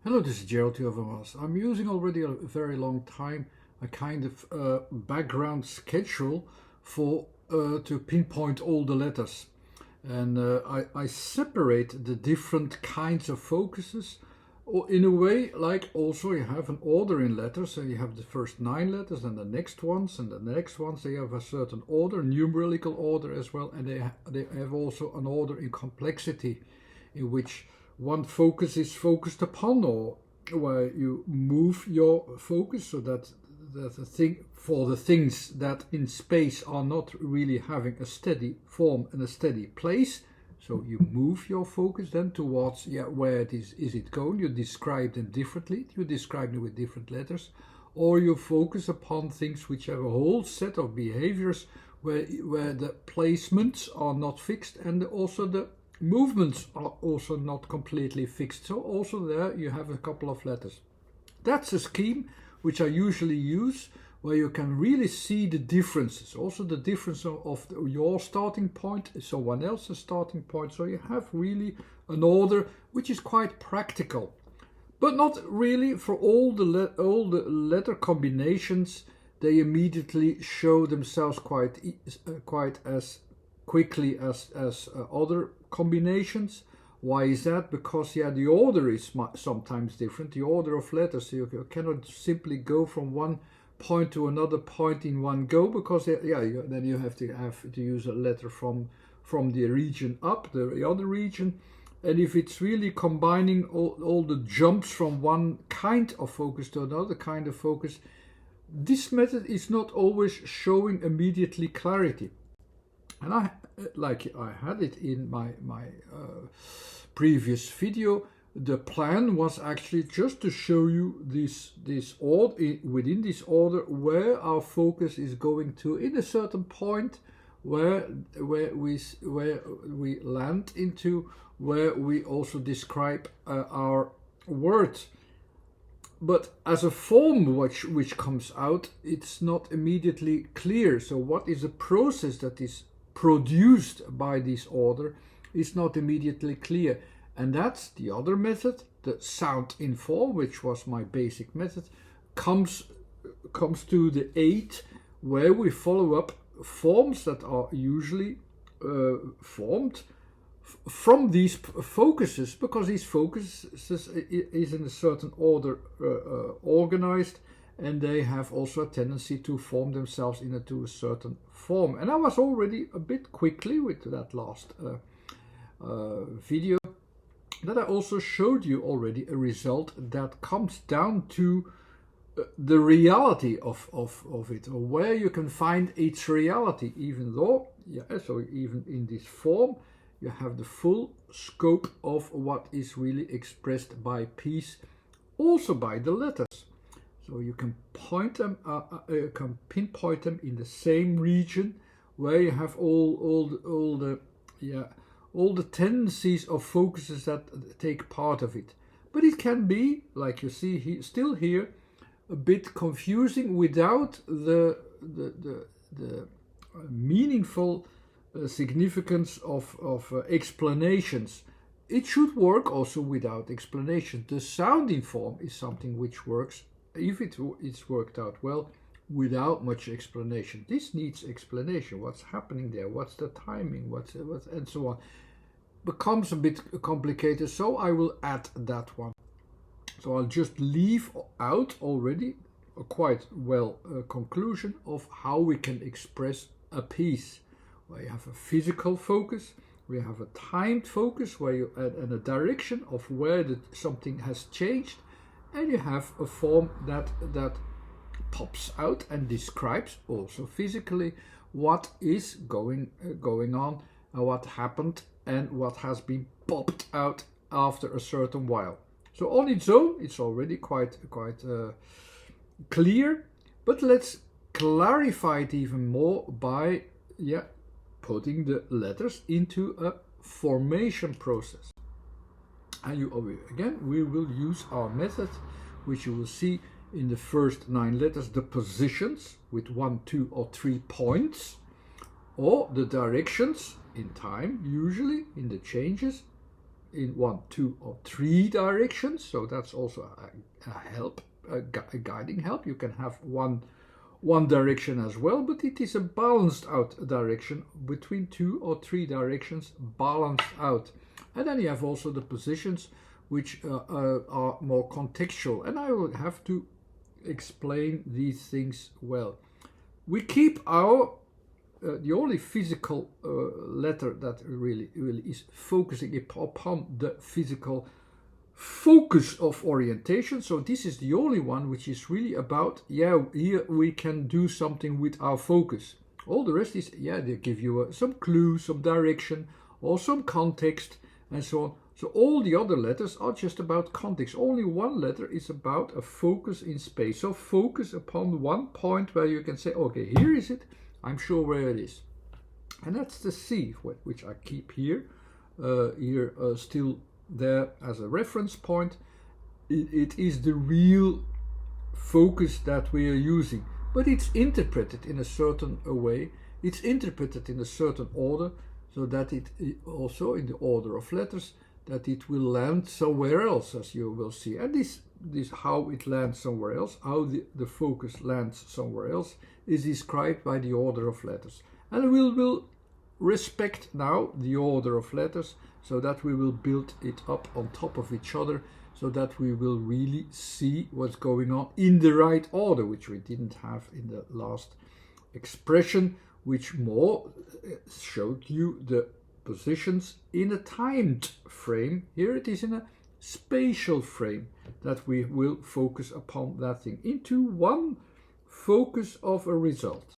Hello, this is Gerald Overmars. I'm using already a very long time a kind of background schedule for to pinpoint all the letters. And I separate the different kinds of focuses or in a way like also you have an order in letters. So you have the first 9 letters and the next ones and the next ones. They have a certain order, numerical order as well. And they have also an order in complexity in which one focus is focused upon, or where you move your focus so that the thing for the things that in space are not really having a steady form and a steady place. So you move your focus then towards where it is it going. You describe them differently. You describe them with different letters, or you focus upon things which have a whole set of behaviors where the placements are not fixed and also the movements are also not completely fixed. So also there you have a couple of letters. That's a scheme which I usually use where you can really see the differences. Also the difference of your starting point, someone else's starting point. So you have really an order which is quite practical. But not really for all the letter combinations. They immediately show themselves quite as quickly as other combinations. Why is that? Because the order is sometimes different. The order of letters, you cannot simply go from one point to another point in one go, because then you have to use a letter from the region up the other region. And if it's really combining all the jumps from one kind of focus to another kind of focus, this method is not always showing immediately clarity. And I had it in my previous video. The plan was actually just to show you this order, within this order, where our focus is going to in a certain point, where we land into, where we also describe our words. But as a form which comes out, it's not immediately clear. So what is a process that is produced by this order is not immediately clear. And that's the other method, the sound in form, which was my basic method, comes to the aid, where we follow up forms that are usually formed from these focuses, because these focuses is in a certain order organized, and they have also a tendency to form themselves into a certain form. And I was already a bit quickly with that last video that I also showed you already a result that comes down to the reality of it, or where you can find its reality, even though, so even in this form, you have the full scope of what is really expressed by piece, also by the letters. So you can point them, can pinpoint them in the same region, where you have all the tendencies of focuses that take part of it. But it can be, like you see still here, a bit confusing without the meaningful significance of explanations. It should work also without explanation. The sounding form is something which works, if it's worked out well, without much explanation. This needs explanation. What's happening there? What's the timing? What's and so on. Becomes a bit complicated, so I will add that one. So I'll just leave out already a quite well conclusion of how we can express a piece, where you have a physical focus, we have a timed focus, where you add a direction of where something has changed, and you have a form that pops out and describes also physically what is going on, and what happened, and what has been popped out after a certain while. So on its own, it's already quite clear, but let's clarify it even more by putting the letters into a formation process. And we will use our method, which you will see in the first 9 letters, the positions with 1, 2, or 3 points, or the directions in time, usually in the changes, in 1, 2 or 3 directions. So that's also a help, a guiding help. You can have one direction as well, but it is a balanced out direction between 2 or 3 directions, balanced out. And then you have also the positions, which are more contextual, and I will have to explain these things well. We keep our the only physical letter that really is focusing upon the physical focus of orientation. So this is the only one which is really about, yeah, here we can do something with our focus. All the rest is, yeah, they give you some clue, some direction, or some context, and so on. So all the other letters are just about context. Only one letter is about a focus in space. So focus upon one point where you can say, okay, here is it. I'm sure where it is. And that's the C, which I keep here, still there as a reference point. It is the real focus that we are using. But it's interpreted in a certain way. It's interpreted in a certain order, so that it also in the order of letters, that it will land somewhere else, as you will see. And this how it lands somewhere else, how the focus lands somewhere else, is described by the order of letters. And we will respect now the order of letters, so that we will build it up on top of each other, so that we will really see what's going on in the right order, which we didn't have in the last expression, which more showed you the positions in a timed frame. Here it is in a spatial frame, that we will focus upon that thing into one focus of a result.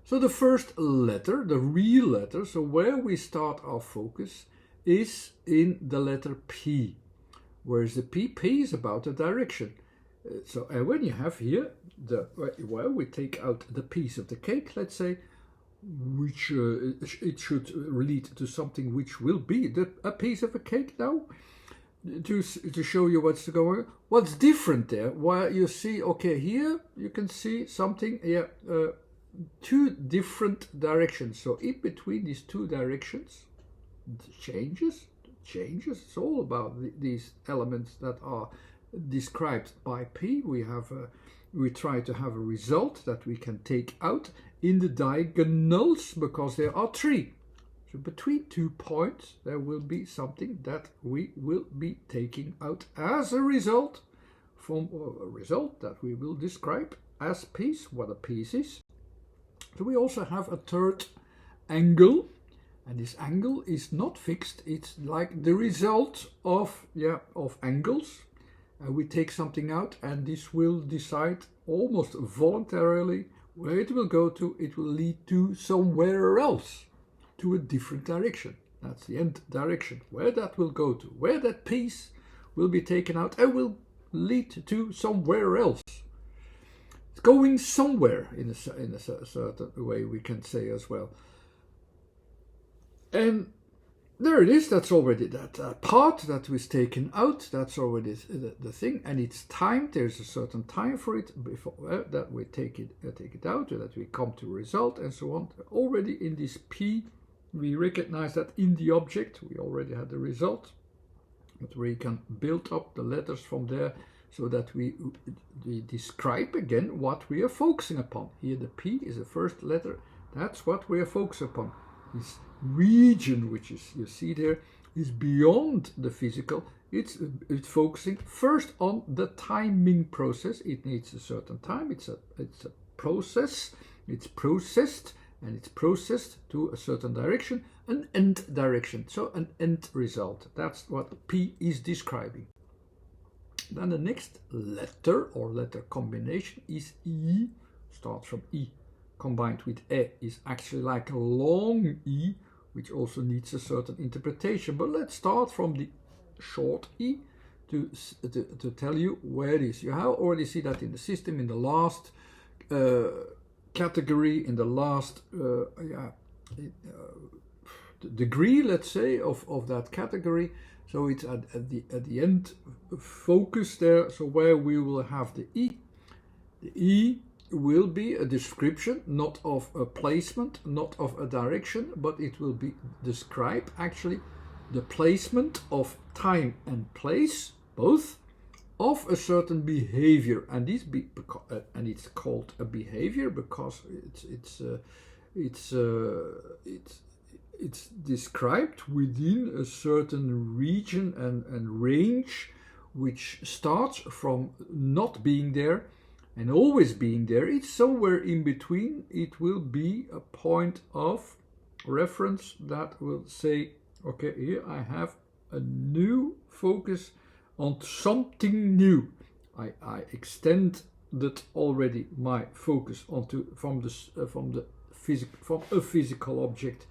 So the first letter, the real letter, so where we start our focus, is in the letter P. Where is the P? P is about the direction. So and when you have here where we take out the piece of the cake, let's say, which it should lead to something which will be a piece of a cake now, to show you what's going on. What's different there? Where you see, okay, here you can see something, yeah, 2 different directions. So in between these 2 directions, changes. It's all about these elements that are described by P. We try to have a result that we can take out in the diagonals, because there are 3. So between 2 points there will be something that we will be taking out as a result, from a result that we will describe as piece, what a piece is. So we also have a third angle, and this angle is not fixed. It's like the result of angles. We take something out, and this will decide almost voluntarily where it will go to. It will lead to somewhere else, to a different direction. That's the end direction, where that will go to, where that piece will be taken out and will lead to somewhere else. It's going somewhere in a certain way, we can say as well. And there it is. That's already that part that was taken out. That's already the thing, and it's timed. There's a certain time for it before that we take it out, or that we come to a result, and so on. Already in this P, we recognize that in the object we already had the result, but we can build up the letters from there, so that we describe again what we are focusing upon. Here the P is the first letter. That's what we are focusing upon. This region, which is, you see there, is beyond the physical. It's focusing first on the timing process. It needs a certain time. It's a process. It's processed, and it's processed to a certain direction, an end direction. So an end result. That's what P is describing. Then the next letter or letter combination is E. Starts from E. Combined with E is actually like a long E, which also needs a certain interpretation. But let's start from the short E to tell you where it is. You have already see that in the system, in the last category, in the last degree, let's say, of that category. So it's at the end focus there. So where we will have the E. The E will be a description, not of a placement, not of a direction, but it will be describe actually the placement of time and place, both, of a certain behavior, and it's called a behavior because it's described within a certain region and range, which starts from not being there and always being there. It's somewhere in between. It will be a point of reference that will say, okay, here I have a new focus on something new. I extended already my focus onto from a physical object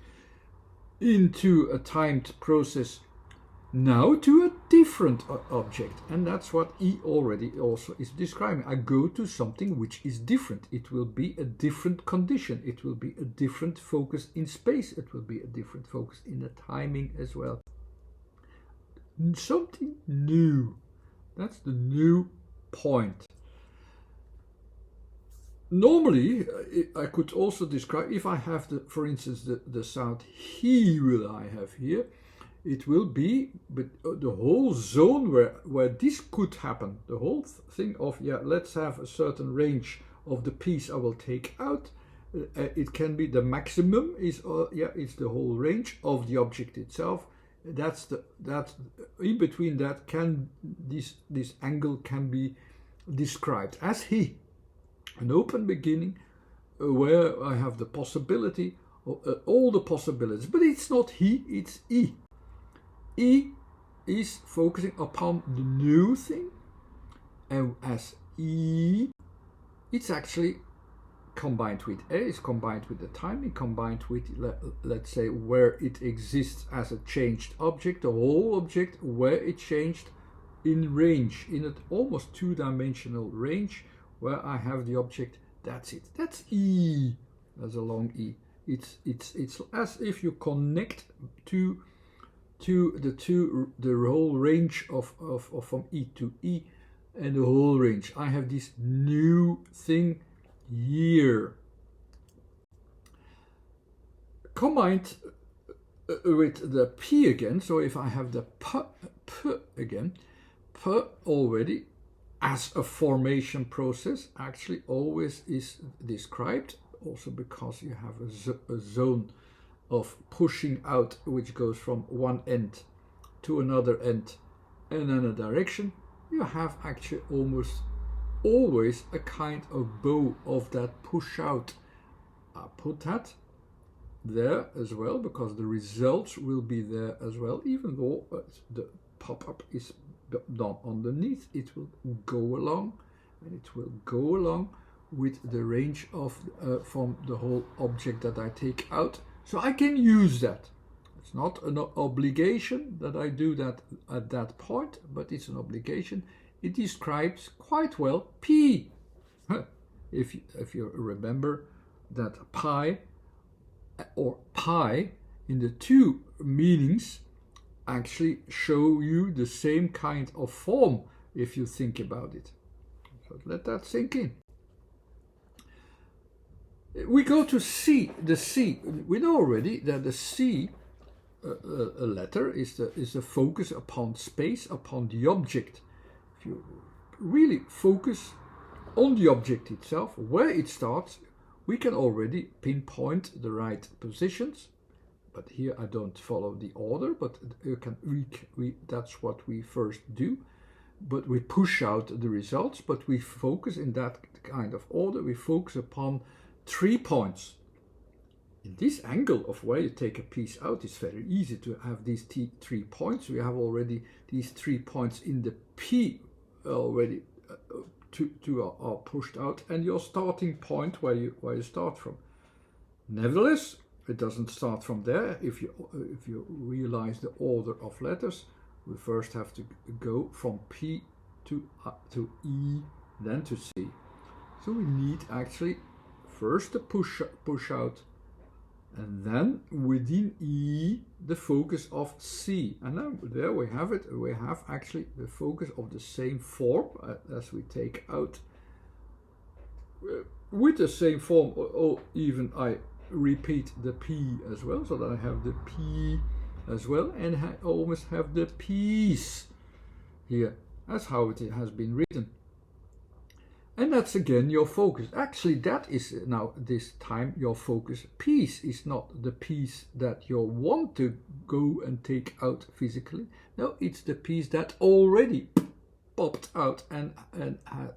into a timed process now to a different object, and that's what E already also is describing. I go to something which is different. It will be a different condition. It will be a different focus in space. It will be a different focus in the timing as well. Something new. That's the new point. Normally, I could also describe, if I have, for instance, the sound he will I have here, it will be, but the whole zone where this could happen, the whole thing of, yeah, let's have a certain range of the piece I will take out. It can be the maximum is, it's the whole range of the object itself. That in between that this angle can be described as he, an open beginning where I have the possibility of all the possibilities, but it's not he, it's E. E is focusing upon the new thing, and as E, it's actually combined with A, is combined with the timing, combined with, let's say, where it exists as a changed object, the whole object, where it changed in range, in an almost two-dimensional range, where I have the object. That's it. That's E. That's a long E. It's as if you connect to the whole range of from E to E, and the whole range. I have this new thing here combined with the P again. So if I have the P again, P already as a formation process actually always is described, also because you have a zone of pushing out which goes from one end to another end and in a direction. You have actually almost always a kind of bow of that push out. I put that there as well because the results will be there as well, even though the pop-up is done underneath. It will go along, and it will go along with the range of from the whole object that I take out. So I can use that. It's not an obligation that I do that at that point, but it's an obligation. It describes quite well P. If you remember that pi or pi in the two meanings actually show you the same kind of form if you think about it. So let that sink in. We go to C, the C. We know already that the C a letter is the focus upon space, upon the object. If you really focus on the object itself, where it starts, we can already pinpoint the right positions. But here I don't follow the order, but you can that's what we first do. But we push out the results, but we focus in that kind of order. We focus upon 3 points. In this angle of where you take a piece out, it's very easy to have these 3 points. We have already these 3 points in the P already are pushed out, and your starting point where you start from. Nevertheless, it doesn't start from there. If you realize the order of letters, we first have to go from P to E, then to C. So we need actually first the push out, and then within E the focus of C. And now there we have it. We have actually the focus of the same form as we take out. With the same form, even I repeat the P as well, so that I have the P as well, and always have the peace here. That's how it has been written. And that's again your focus. Actually, that is now this time your focus. Peace is not the peace that you want to go and take out physically. No, it's the peace that already popped out and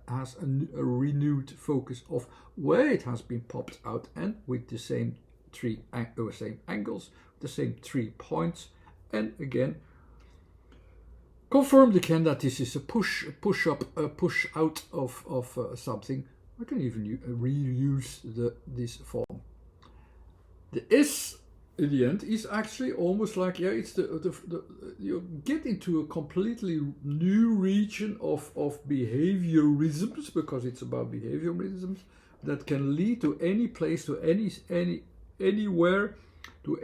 has a renewed focus of where it has been popped out, and with the same same angles, the same 3 points, and again confirmed again that this is a push up, a push out of something. I can even reuse this form. The S in the end is actually almost like, yeah, it's you get into a completely new region of behaviorisms, because it's about behaviorisms that can lead to any place, to anywhere, to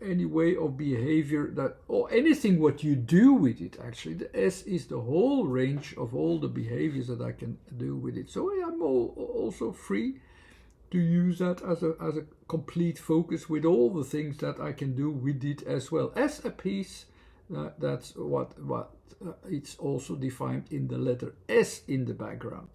any way of behavior, that, or anything what you do with it. Actually, the S is the whole range of all the behaviors that I can do with it. So I'm also free to use that as a complete focus with all the things that I can do with it as well. As a piece, that's what it's also defined in the letter S in the background.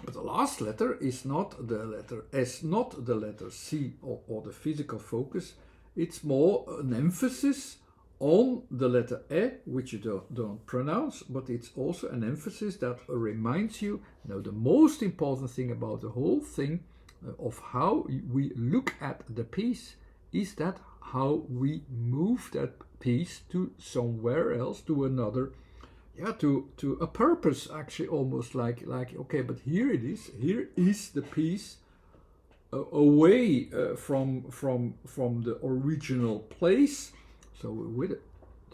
But the last letter is not the letter S, not the letter C or the physical focus. It's more an emphasis on the letter E, which you don't pronounce, but it's also an emphasis that reminds you, the most important thing about the whole thing of how we look at the piece is that how we move that piece to somewhere else, to another, to a purpose, actually, almost like okay, but here it is. Here is the piece away from the original place. So with it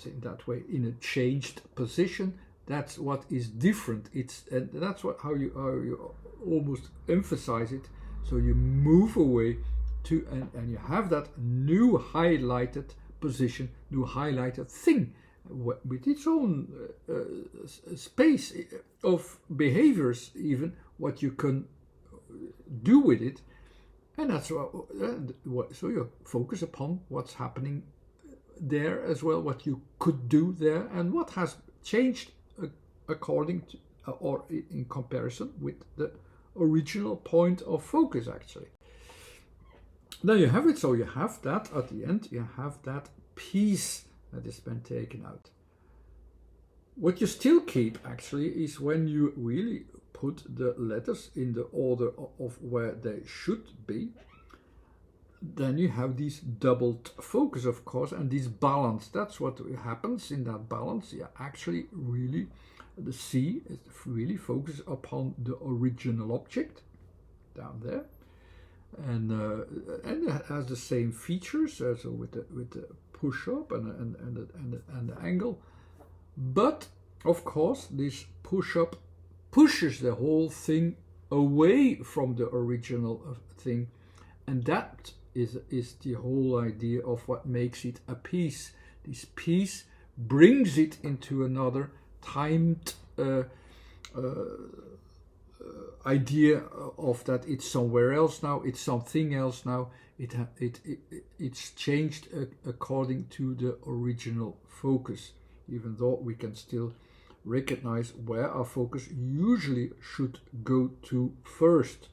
in that way, in a changed position, that's what is different. And that's how you almost emphasize it. So you move away to and you have that new highlighted position, new highlighted thing, with its own space of behaviors, even what you can do with it. And that's what, so you focus upon what's happening there as well, what you could do there, and what has changed according to or in comparison with the original point of focus, actually. Then you have it, so you have that at the end, you have that piece that has been taken out. What you still keep, actually, is when you really put the letters in the order of where they should be, then you have this doubled focus, of course, and this balance. That's what happens in that balance. You actually really, the C is really focused upon the original object down there, and it has the same features, so with the push up and the angle, but of course this push up pushes the whole thing away from the original thing, and that is the whole idea of what makes it a piece. This piece brings it into another timed idea of that it's somewhere else now, it's something else now, it's changed according to the original focus, even though we can still recognize where our focus usually should go to first.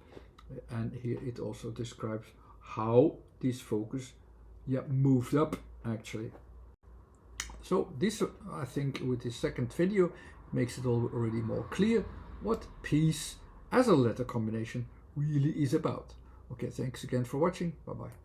And here it also describes how this focus moved up, actually. So this, I think, with this second video makes it already more clear what piece as a letter combination really is about. Okay, thanks again for watching. Bye bye.